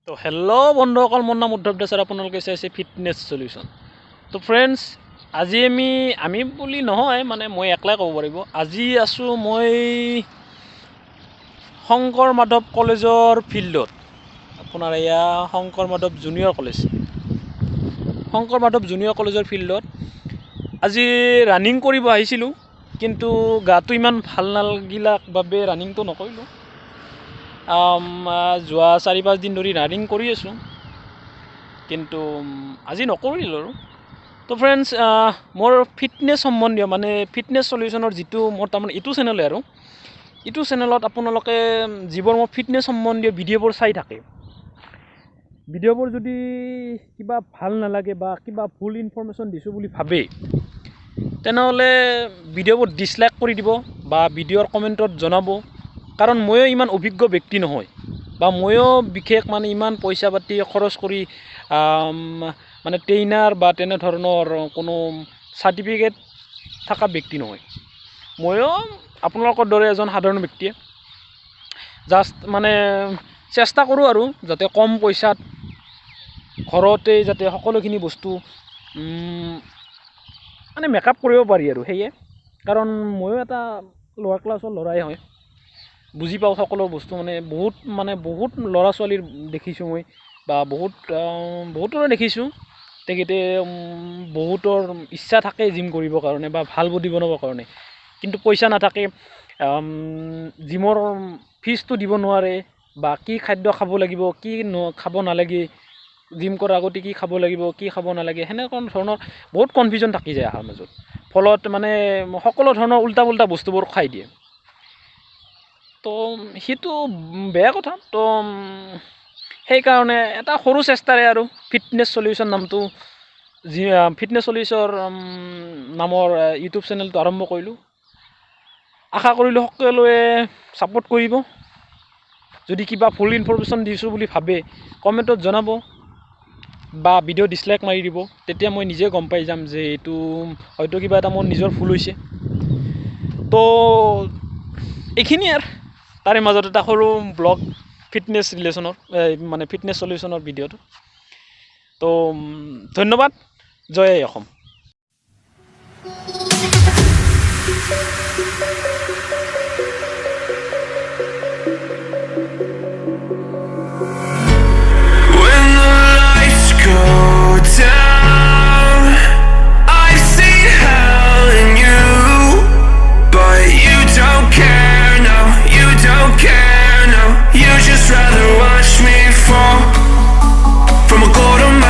তো হেল্ল' বন্ধুসকল, মোৰ নাম উদ্ধৱ দাস আৰু আপোনালোকে চাইছে ফিটনেছ চলিউশ্যন। তো ফ্ৰেণ্ডছ, আজি আমি বুলি নহয়, মানে মই একলাই ক'ব পাৰিব। আজি আছোঁ মই শংকৰ মাধৱ কলেজৰ ফিল্ডত। আপোনাৰ এয়া Shankar Madhav junior college, Shankar Madhav junior কলেজৰ ফিল্ডত আজি ৰানিং কৰিব আহিছিলোঁ, কিন্তু গাটো ইমান ভাল নালাগিলাক বাবে ৰানিংটো নকৰিলোঁ। যোৱা 4-5 দিন ধৰি ৰানিং কৰি আছোঁ, কিন্তু আজি নকৰিলোঁ আৰু। তো ফ্ৰেণ্ডছ, মোৰ ফিটনেছ সম্বন্ধীয় মানে ফিটনেছ চলিউশ্যনৰ যিটো মোৰ তাৰমানে এইটো চেনেলে আৰু এইটো চেনেলত আপোনালোকে যিবোৰ মোৰ ফিটনেছ সম্বন্ধীয় ভিডিঅ'বোৰ চাই থাকে, ভিডিঅ'বোৰ যদি কিবা ভাল নালাগে বা কিবা ভুল ইনফৰমেশ্যন দিছোঁ বুলি ভাবে, তেনেহ'লে ভিডিঅ'বোৰ ডিছলাইক কৰি দিব বা ভিডিঅ'ৰ কমেণ্টত জনাব। কাৰণ ময়ো ইমান অভিজ্ঞ ব্যক্তি নহয়, বা ময়ো বিশেষ মানে ইমান পইচা পাতি খৰচ কৰি মানে ট্ৰেইনাৰ বা তেনেধৰণৰ কোনো চাৰ্টিফিকেট থকা ব্যক্তি নহয়। ময়ো আপোনালোকৰ দৰে এজন সাধাৰণ ব্যক্তিয়ে জাষ্ট মানে চেষ্টা কৰোঁ আৰু যাতে কম পইচাত ঘৰতে যাতে সকলোখিনি বস্তু মানে মেকআপ কৰিব পাৰি আৰু সেয়ে। কাৰণ ময়ো এটা লোৱাৰ ক্লাছৰ ল'ৰাই হয়, বুজি পাওঁ সকলো বস্তু। মানে বহুত ল'ৰা ছোৱালীৰ দেখিছোঁ মই, বা বহুতৰে দেখিছোঁ, তেখেতে বহুতৰ ইচ্ছা থাকে জিম কৰিবৰ কাৰণে বা ভাল বডি বনাবৰ কাৰণে, কিন্তু পইচা নাথাকে, জিমৰ ফিজটো দিব নোৱাৰে, বা কি খাদ্য খাব লাগিব, কি খাব নালাগে, জিম কৰাৰ আগতে কি খাব লাগিব, কি খাব নালাগে, সেনেকুৱা ধৰণৰ বহুত কনফিউজন থাকি যায় আহাৰ মাজত। ফলত মানে সকলো ধৰণৰ উল্টা পুল্টা বস্তুবোৰ খাই দিয়ে। তো সেইটো বেয়া কথা। তো সেইকাৰণে এটা সৰু চেষ্টাৰে আৰু ফিটনেছ চলিউশ্যন নামটো ফিটনেছ চলিউশ্যন নামৰ ইউটিউব চেনেলটো আৰম্ভ কৰিলোঁ। আশা কৰিলোঁ সকলোৱে ছাপোৰ্ট কৰিব। যদি কিবা ভুল ইনফৰমেশ্যন দিছোঁ বুলি ভাবে, কমেণ্টত জনাব বা ভিডিঅ' ডিছলাইক মাৰি দিব। তেতিয়া মই নিজে গম পাই যাম যে এইটো হয়তো কিবা এটা মোৰ নিজৰ ভুল হৈছে। তো এইখিনিয়ে আৰু তাৰে মাজত এটা সৰু ব্লগ ফিটনেছ ৰিলেশ্যনৰ মানে ফিটনেছ চলিউশ্যনৰ ভিডিঅ'টো। তো ধন্যবাদ। জয় অসম।